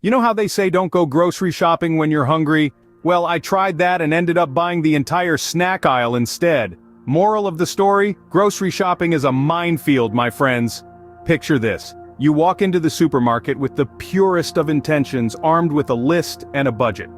You know how they say don't go grocery shopping when you're hungry? Well, I tried that and ended up buying the entire snack aisle instead. Moral of the story, grocery shopping is a minefield, my friends. Picture this. You walk into the supermarket with the purest of intentions, armed with a list and a budget.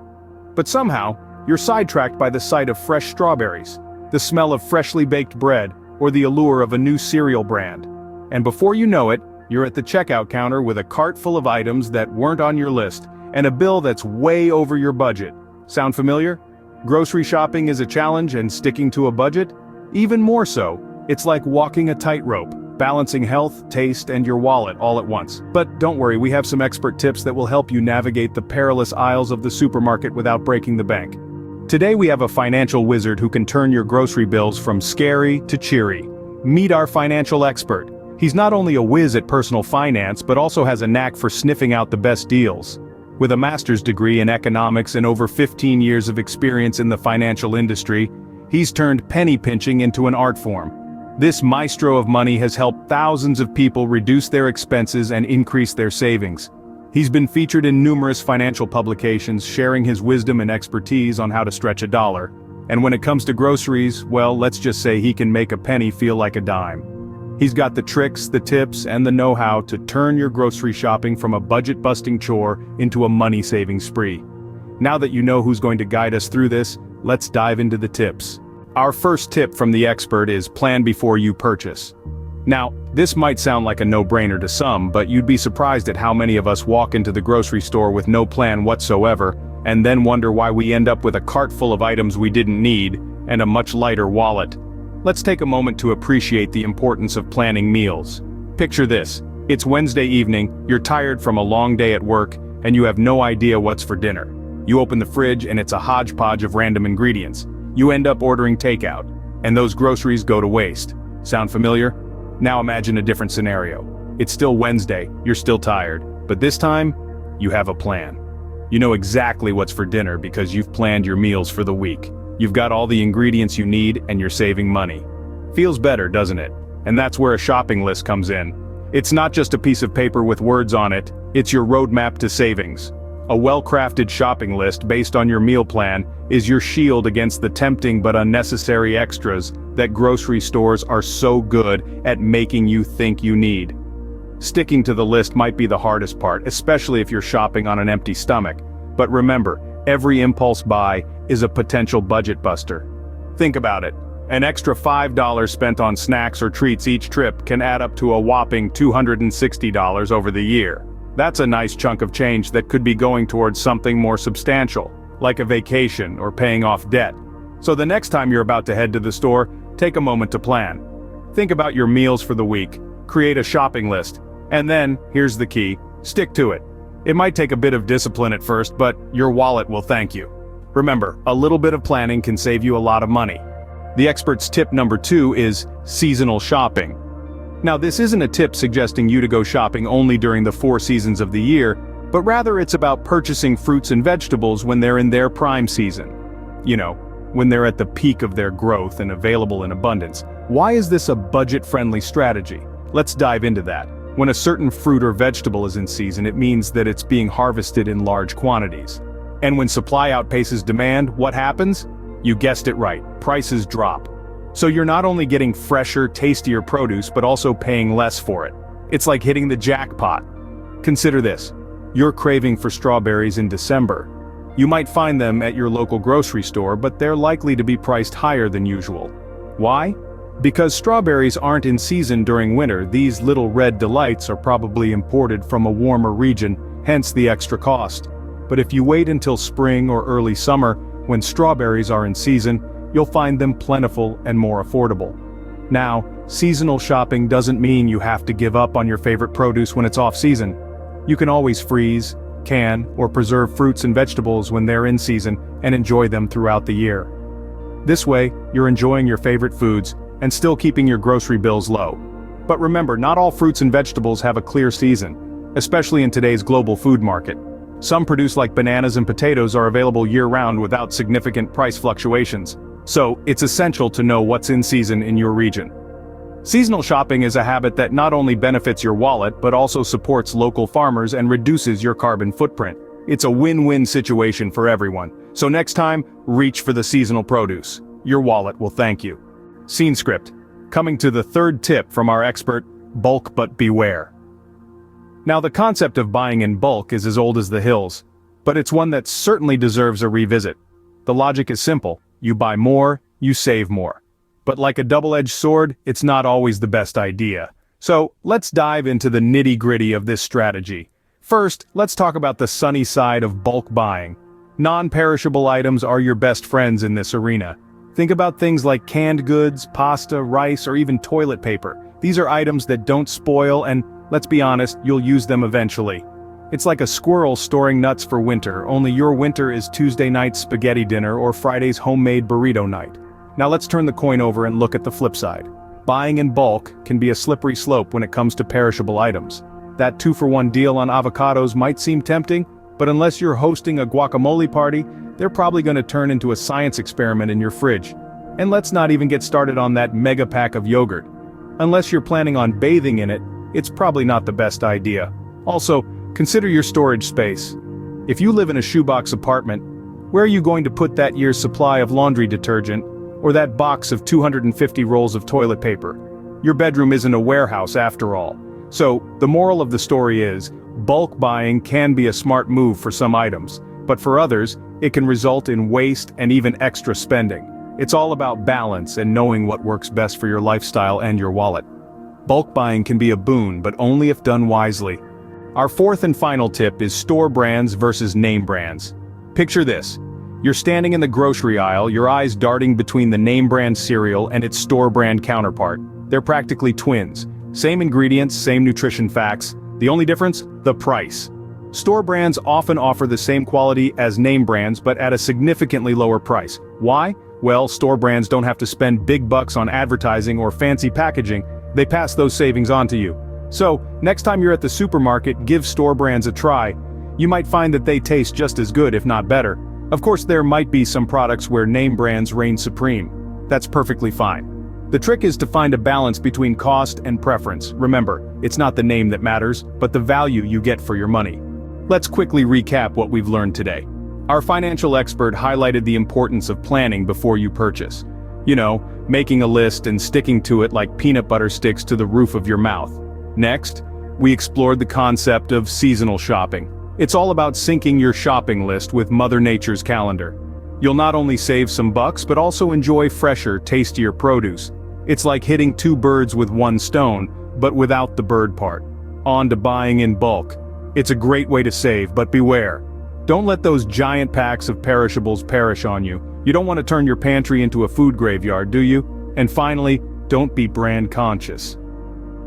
But somehow, you're sidetracked by the sight of fresh strawberries, the smell of freshly baked bread, or the allure of a new cereal brand. And before you know it, you're at the checkout counter with a cart full of items that weren't on your list, and a bill that's way over your budget. Sound familiar? Grocery shopping is a challenge, and sticking to a budget? Even more so. It's like walking a tightrope, balancing health, taste, and your wallet all at once. But don't worry, we have some expert tips that will help you navigate the perilous aisles of the supermarket without breaking the bank. Today we have a financial wizard who can turn your grocery bills from scary to cheery. Meet our financial expert. He's not only a whiz at personal finance but also has a knack for sniffing out the best deals. With a master's degree in economics and over 15 years of experience in the financial industry, he's turned penny pinching into an art form. This maestro of money has helped thousands of people reduce their expenses and increase their savings. He's been featured in numerous financial publications, sharing his wisdom and expertise on how to stretch a dollar. And when it comes to groceries, well, let's just say he can make a penny feel like a dime. He's got the tricks, the tips, and the know-how to turn your grocery shopping from a budget-busting chore into a money-saving spree. Now that you know who's going to guide us through this, let's dive into the tips. Our first tip from the expert is plan before you purchase. Now, this might sound like a no-brainer to some, but you'd be surprised at how many of us walk into the grocery store with no plan whatsoever, and then wonder why we end up with a cart full of items we didn't need, and a much lighter wallet. Let's take a moment to appreciate the importance of planning meals. Picture this. It's Wednesday evening, you're tired from a long day at work, and you have no idea what's for dinner. You open the fridge and it's a hodgepodge of random ingredients. You end up ordering takeout, and those groceries go to waste. Sound familiar? Now imagine a different scenario. It's still Wednesday, you're still tired, but this time, you have a plan. You know exactly what's for dinner because you've planned your meals for the week. You've got all the ingredients you need and you're saving money. Feels better, doesn't it? And that's where a shopping list comes in. It's not just a piece of paper with words on it, it's your roadmap to savings. A well-crafted shopping list based on your meal plan is your shield against the tempting but unnecessary extras that grocery stores are so good at making you think you need. Sticking to the list might be the hardest part, especially if you're shopping on an empty stomach. But remember, every impulse buy is a potential budget buster. Think about it. An extra $5 spent on snacks or treats each trip can add up to a whopping $260 over the year. That's a nice chunk of change that could be going towards something more substantial, like a vacation or paying off debt. So the next time you're about to head to the store, take a moment to plan. Think about your meals for the week, create a shopping list, and then, here's the key, stick to it. It might take a bit of discipline at first, but your wallet will thank you. Remember, a little bit of planning can save you a lot of money. The expert's tip number 2 is seasonal shopping. Now, this isn't a tip suggesting you to go shopping only during the 4 seasons of the year, but rather it's about purchasing fruits and vegetables when they're in their prime season. You know, when they're at the peak of their growth and available in abundance. Why is this a budget-friendly strategy? Let's dive into that. When a certain fruit or vegetable is in season, it means that it's being harvested in large quantities. And when supply outpaces demand, what happens? You guessed it right, prices drop. So you're not only getting fresher, tastier produce, but also paying less for it. It's like hitting the jackpot. Consider this. You're craving for strawberries in December. You might find them at your local grocery store, but they're likely to be priced higher than usual. Why? Because strawberries aren't in season during winter. These little red delights are probably imported from a warmer region, hence the extra cost. But if you wait until spring or early summer, when strawberries are in season, you'll find them plentiful and more affordable. Now, seasonal shopping doesn't mean you have to give up on your favorite produce when it's off-season. You can always freeze, can, or preserve fruits and vegetables when they're in season and enjoy them throughout the year. This way, you're enjoying your favorite foods and still keeping your grocery bills low. But remember, not all fruits and vegetables have a clear season, especially in today's global food market. Some produce like bananas and potatoes are available year-round without significant price fluctuations. So, it's essential to know what's in season in your region. Seasonal shopping is a habit that not only benefits your wallet but also supports local farmers and reduces your carbon footprint. It's a win-win situation for everyone. So next time, reach for the seasonal produce. Your wallet will thank you. Scene script. Coming to the third tip from our expert, bulk but beware. Now the concept of buying in bulk is as old as the hills, but it's one that certainly deserves a revisit. The logic is simple: you buy more, you save more. But like a double-edged sword, it's not always the best idea. So let's dive into the nitty-gritty of this strategy. First, let's talk about the sunny side of bulk buying. Non-perishable items are your best friends in this arena. Think about things like canned goods, pasta, rice, or even toilet paper. These are items that don't spoil and, let's be honest, you'll use them eventually. It's like a squirrel storing nuts for winter, only your winter is Tuesday night's spaghetti dinner or Friday's homemade burrito night. Now let's turn the coin over and look at the flip side. Buying in bulk can be a slippery slope when it comes to perishable items. That 2-for-1 deal on avocados might seem tempting, but unless you're hosting a guacamole party, they're probably going to turn into a science experiment in your fridge. And let's not even get started on that mega pack of yogurt. Unless you're planning on bathing in it, it's probably not the best idea. Also, consider your storage space. If you live in a shoebox apartment, where are you going to put that year's supply of laundry detergent, or that box of 250 rolls of toilet paper? Your bedroom isn't a warehouse after all. So, the moral of the story is, bulk buying can be a smart move for some items, but for others, it can result in waste and even extra spending. It's all about balance and knowing what works best for your lifestyle and your wallet. Bulk buying can be a boon, but only if done wisely. Our fourth and final tip is store brands versus name brands. Picture this. You're standing in the grocery aisle, your eyes darting between the name brand cereal and its store brand counterpart. They're practically twins. Same ingredients, same nutrition facts. The only difference? The price. Store brands often offer the same quality as name brands but at a significantly lower price. Why? Well, store brands don't have to spend big bucks on advertising or fancy packaging. They pass those savings on to you. So, next time you're at the supermarket, give store brands a try. You might find that they taste just as good, if not better. Of course, there might be some products where name brands reign supreme. That's perfectly fine. The trick is to find a balance between cost and preference. Remember, it's not the name that matters, but the value you get for your money. Let's quickly recap what we've learned today. Our financial expert highlighted the importance of planning before you purchase. You know, making a list and sticking to it like peanut butter sticks to the roof of your mouth. Next, we explored the concept of seasonal shopping. It's all about syncing your shopping list with Mother Nature's calendar. You'll not only save some bucks but also enjoy fresher, tastier produce. It's like hitting two birds with one stone, but without the bird part. On to buying in bulk. It's a great way to save, but beware. Don't let those giant packs of perishables perish on you. You don't want to turn your pantry into a food graveyard, do you? And finally, don't be brand conscious.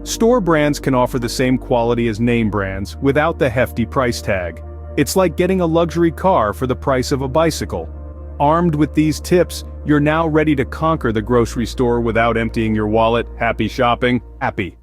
Store brands can offer the same quality as name brands without the hefty price tag. It's like getting a luxury car for the price of a bicycle. Armed with these tips, you're now ready to conquer the grocery store without emptying your wallet. Happy shopping? Happy.